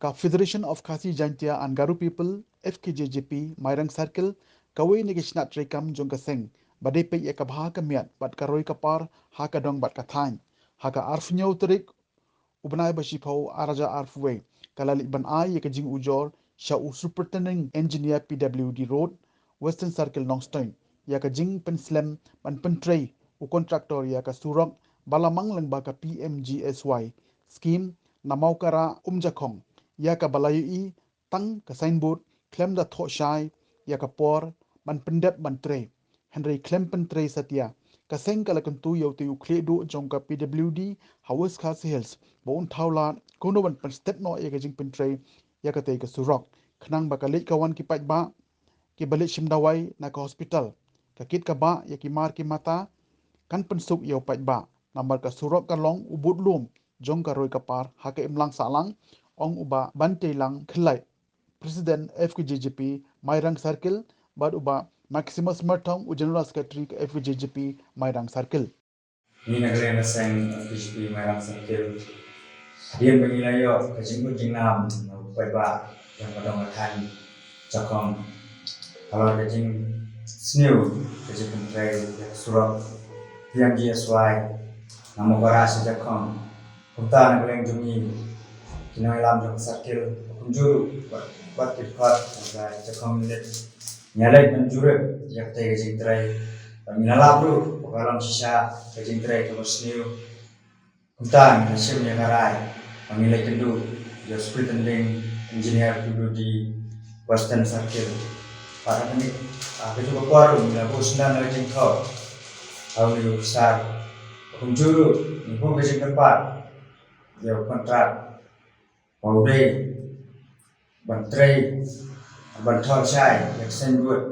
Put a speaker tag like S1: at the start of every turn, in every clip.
S1: ka Federation of Khasi Jaintia and Garu People FKJJP Mairang Circle kawai negisnat rekam jong kaseng badai pe ya kabha kamiat bat karoi kapar ha kadong bat kathain ha ka arfnyau terik ubnai basipau araja arfwe kalalik ban ai ya kajing ujor sha superintending engineer PWD road Western Circle Nongstoin ya kajing penslam ban pentrei u kontraktor ya ka surok balamang lengba ka PMGSY scheme namaukara umjakhong ya ka balayui tang ka signboard klem da tho shai ya ka por ban pendep ban tre Henry klem pen tre satya ka seng kala kentu yau tu kle do jong ka PWD House Khas Hills bon thawla kono ban pen step no ya ka jing pen tre ya ka te ka surok khnang ba ka le kawan ki paj ba ki balik shimdawai na ka hospital ka kit ka ba ya ki mar ki mata kan pensuk yau paj ba nambar ka surok ka long ubut lum jong ka roi kapar ha ka imlang salang ong uba bante lang khlai president FKJJP Mairang Circle bad uba Maximus Marthong u general secretary FKJJP Mairang Circle
S2: ni nagre na sang FKJJP Mairang Circle dian bengilayo kajing jingnam pai ba yang padang athan jakong kalau kajing snew kajing pentrai surat PMGSY namo baras jakong Punta nagre jumi kinoi lam jong circle kunjuru bat dikhat ga jakong let nyalai menjure yak te kajing trai minala bro pakalang sisa kajing trai terus new Punta nasim yang ngarai pangilai kendu ya superintending engineer dulu di Western Circle para kami aku juga baru bila bosna ngajeng kau tahu ni besar kunjuru ni pun kajing tempat dia kontrak mau deh bantrai bantal saya yaksen buat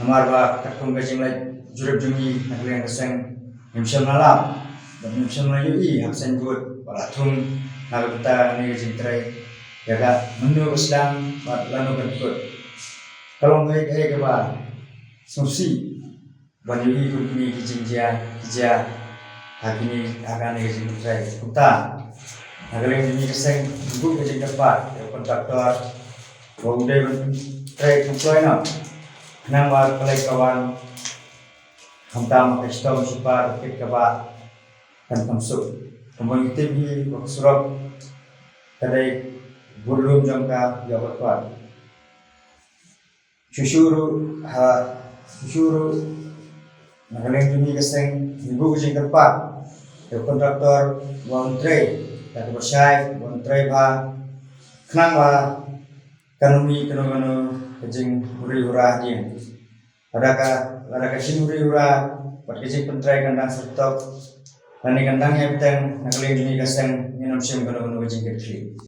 S2: nomor ba katung kajing lai jurep jungi nagre ngaseng nimsyam malam dan nimsyam layu i yaksen buat palatung nagata ni kajing trai jaga menu sedang lanu bentuk kalau ngai ke ba susi banyu i kuni kajing dia hakini akan ni kajing trai kuta nagre ni keseng ibu kajing tempat kontraktor bau deh trai kumpulai na nang war pelai kawan hantam kestom super kit kaba kan kamsuk kemudian TV waksurok kadai belum jangka ya berkuat syusyuru nagaleng jumi keseng ibu kajing tempat kontraktor wang trai kata bersai wang trai ba kenang ba kanumi kanu kajing uri-ura dia ada kajing uri-ura buat kajing pentrai kandang sertok kandang yang petang nagaleng jumi keseng minum sim kanu kajing kecil